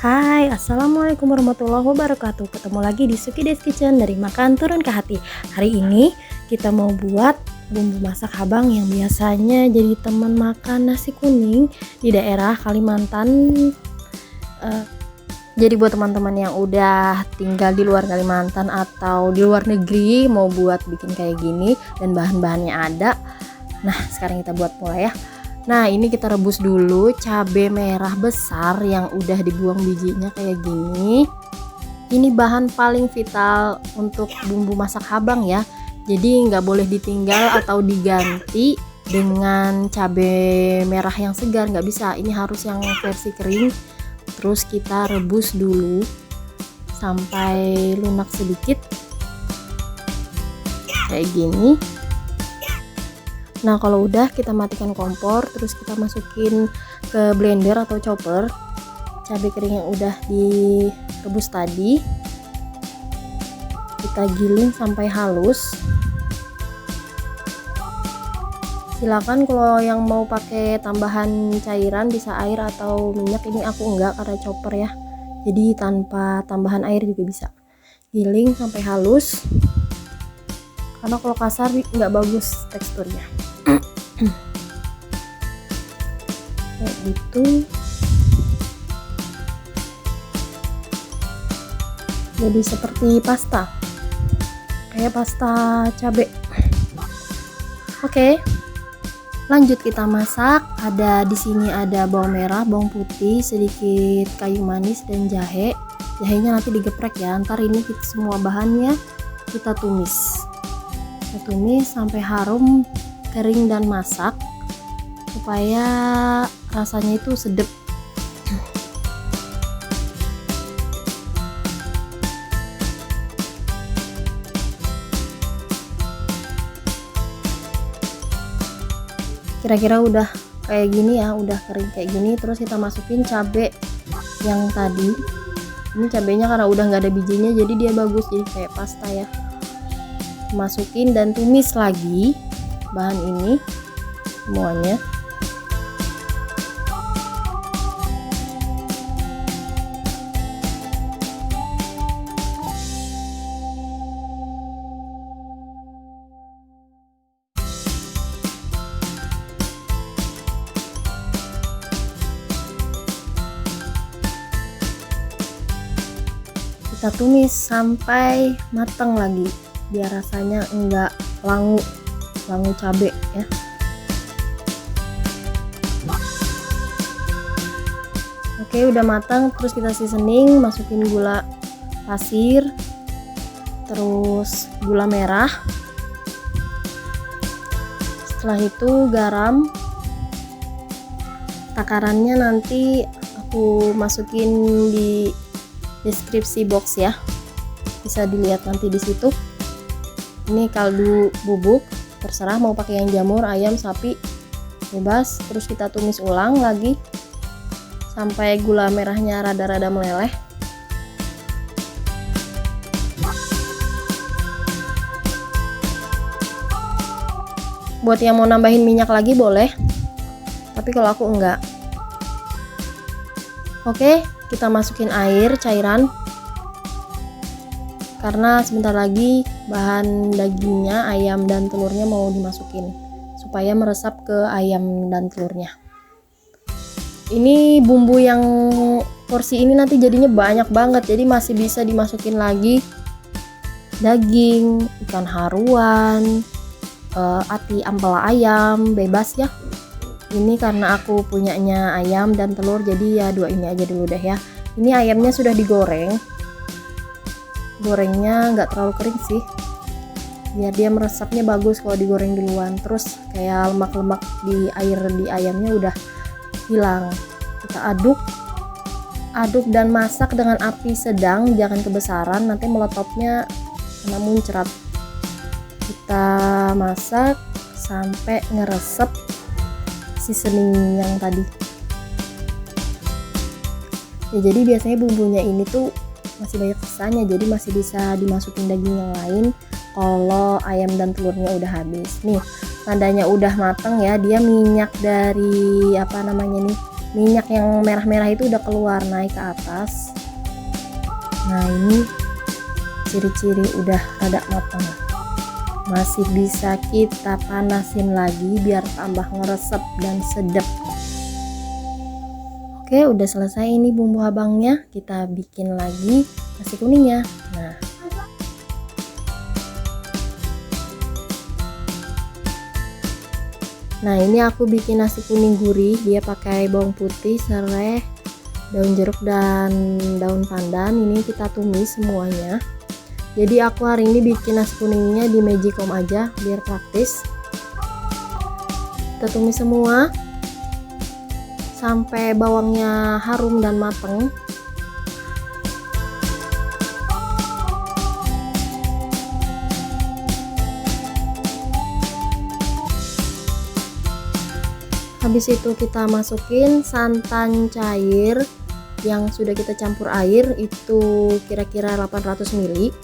Hai, assalamualaikum warahmatullahi wabarakatuh. Ketemu lagi di Suki Des Kitchen, dari makan turun ke hati. Hari ini kita mau buat bumbu masak Habang yang biasanya jadi teman makan nasi kuning di daerah Kalimantan. Jadi buat teman-teman yang udah tinggal di luar Kalimantan atau di luar negeri mau buat bikin kayak gini dan bahan-bahannya ada. Nah, sekarang kita buat mulai ya. Nah, ini kita rebus dulu cabai merah besar yang udah dibuang bijinya kayak gini. Ini bahan paling vital untuk bumbu masak Habang ya. Jadi nggak boleh ditinggal atau diganti dengan cabai merah yang segar, nggak bisa. Ini harus yang versi kering. Terus kita rebus dulu sampai lunak sedikit kayak gini. Nah, kalau udah kita matikan kompor, terus kita masukin ke blender atau chopper cabai kering yang udah direbus tadi. Kita giling sampai halus. Silakan kalau yang mau pakai tambahan cairan bisa air atau minyak, ini aku enggak karena chopper ya. Jadi tanpa tambahan air juga bisa. Giling sampai halus. Karena kalau kasar nggak bagus teksturnya. Kayak gitu. Jadi seperti pasta, kayak pasta cabai. Oke, lanjut kita masak. Di sini ada bawang merah, bawang putih, sedikit kayu manis dan jahe. Jahenya nanti digeprek ya. Ntar ini semua bahannya kita tumis. Kita tumis sampai harum, kering dan masak supaya rasanya itu sedap. Kira-kira udah kayak gini ya, udah kering kayak gini. Terus kita masukin cabai yang tadi. Ini cabainya karena udah nggak ada bijinya jadi dia bagus, jadi kayak pasta ya. Masukin dan tumis lagi bahan ini semuanya. Kita tumis sampai matang lagi biar rasanya enggak langu cabai ya. Oke, udah matang. Terus kita seasoning, masukin gula pasir, terus gula merah, setelah itu garam. Takarannya nanti aku masukin di deskripsi box ya, bisa dilihat nanti di situ. Ini kaldu bubuk, terserah mau pakai yang jamur, ayam, sapi, bebas. Terus kita tumis ulang lagi sampai gula merahnya rada-rada meleleh. Buat yang mau nambahin minyak lagi boleh, tapi kalau aku enggak. Oke, kita masukin air cairan karena sebentar lagi bahan dagingnya, ayam dan telurnya mau dimasukin supaya meresap ke ayam dan telurnya. Ini bumbu yang porsi ini nanti jadinya banyak banget, jadi masih bisa dimasukin lagi daging, ikan haruan, ati ampela ayam, bebas ya. Ini karena aku punyanya ayam dan telur, jadi ya dua ini aja dulu deh ya. Ini ayamnya sudah digoreng. Gorengnya nggak terlalu kering sih, biar dia meresapnya bagus kalau digoreng duluan. Terus kayak lemak-lemak di ayamnya udah hilang. Kita aduk dan masak dengan api sedang, jangan kebesaran, nanti meletopnya kena muncrat. Kita masak sampai ngeresep seasoning yang tadi ya. Jadi biasanya bumbunya ini tuh masih banyak sisanya, jadi masih bisa dimasukin daging yang lain kalau ayam dan telurnya udah habis. Nih, tandanya udah matang ya, dia minyak dari apa namanya nih, minyak yang merah-merah itu udah keluar naik ke atas. Nah, ini ciri-ciri udah rada matang. Masih bisa kita panasin lagi biar tambah ngeresep dan sedap. Oke, udah selesai ini bumbu habangnya. Kita bikin lagi nasi kuningnya. Nah, ini aku bikin nasi kuning gurih. Dia pakai bawang putih, serai, daun jeruk dan daun pandan. Ini kita tumis semuanya. Jadi aku hari ini bikin nasi kuningnya di magicom aja biar praktis. Kita tumis semua sampai bawangnya harum dan mateng. Habis itu kita masukin santan cair yang sudah kita campur air, itu kira-kira 800 ml.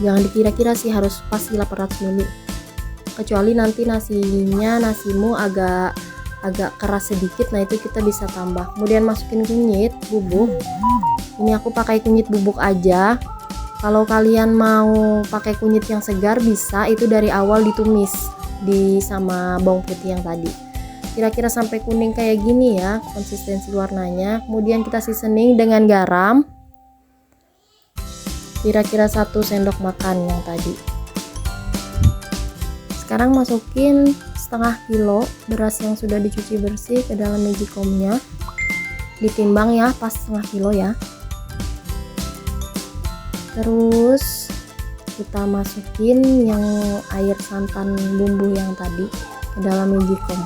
Jangan dikira-kira sih, harus pasti 800 ml. Kecuali nanti nasimu agak keras sedikit, nah itu kita bisa tambah. Kemudian masukin kunyit bubuk. Ini aku pakai kunyit bubuk aja. Kalau kalian mau pakai kunyit yang segar bisa, itu dari awal ditumis sama bawang putih yang tadi. Kira-kira sampai kuning kayak gini ya konsistensi warnanya. Kemudian kita seasoning dengan garam. Kira-kira 1 sendok makan yang tadi. Sekarang masukin setengah kilo beras yang sudah dicuci bersih ke dalam magicomnya. Ditimbang ya, pas setengah kilo ya. Terus kita masukin yang air santan bumbu yang tadi ke dalam magicom.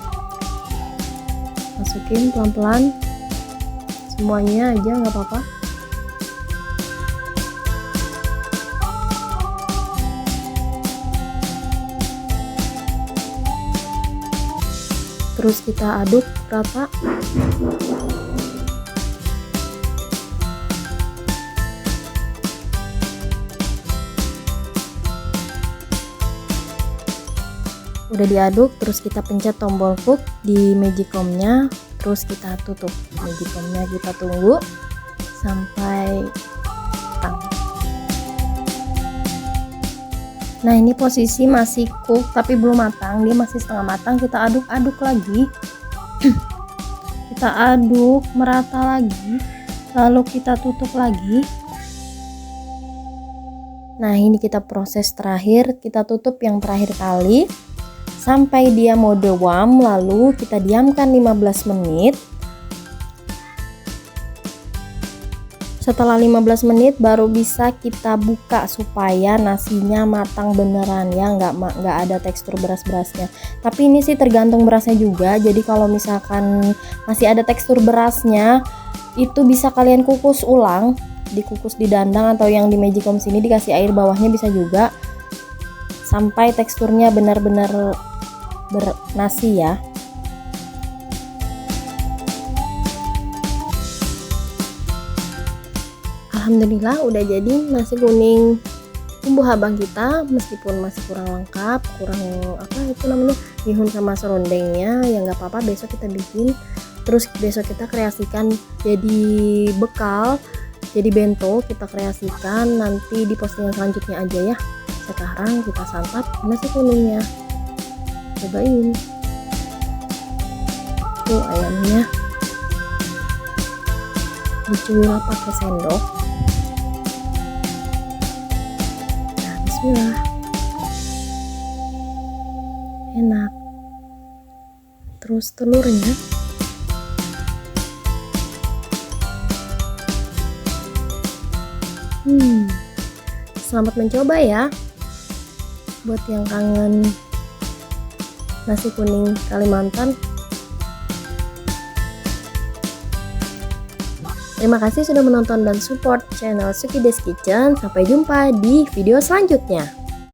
Masukin pelan-pelan semuanya aja, nggak apa-apa. Terus kita aduk rata. Udah diaduk, terus kita pencet tombol cook di magicomnya, terus kita tutup magicomnya. Kita tunggu sampai matang. Nah, ini posisi masih cook tapi belum matang, dia masih setengah matang. Kita aduk-aduk lagi. Kita aduk merata lagi, lalu kita tutup lagi. Nah, ini kita proses terakhir, kita tutup yang terakhir kali sampai dia mode warm, lalu kita diamkan 15 menit. Setelah 15 menit baru bisa kita buka supaya nasinya matang beneran ya, nggak ada tekstur beras-berasnya. Tapi ini sih tergantung berasnya juga. Jadi kalau misalkan masih ada tekstur berasnya, itu bisa kalian kukus ulang, dikukus di dandang atau yang di magicom sini dikasih air bawahnya bisa juga, sampai teksturnya benar-benar bernasi ya. Alhamdulillah udah jadi nasi kuning bumbu habang kita, meskipun masih kurang lengkap, kurang apa itu namanya, bihun sama serundengnya ya, nggak apa-apa, besok kita bikin. Terus besok kita kreasikan jadi bekal, jadi bento, kita kreasikan nanti di postingan selanjutnya aja ya. Sekarang kita santap nasi kuningnya. Cobain tuh ayamnya, dicuil pakai sendok. Nah, bismillah, enak. Terus telurnya, selamat mencoba ya buat yang kangen nasi kuning Kalimantan. Terima kasih sudah menonton dan support channel Suki Des Kitchen. Sampai jumpa di video selanjutnya.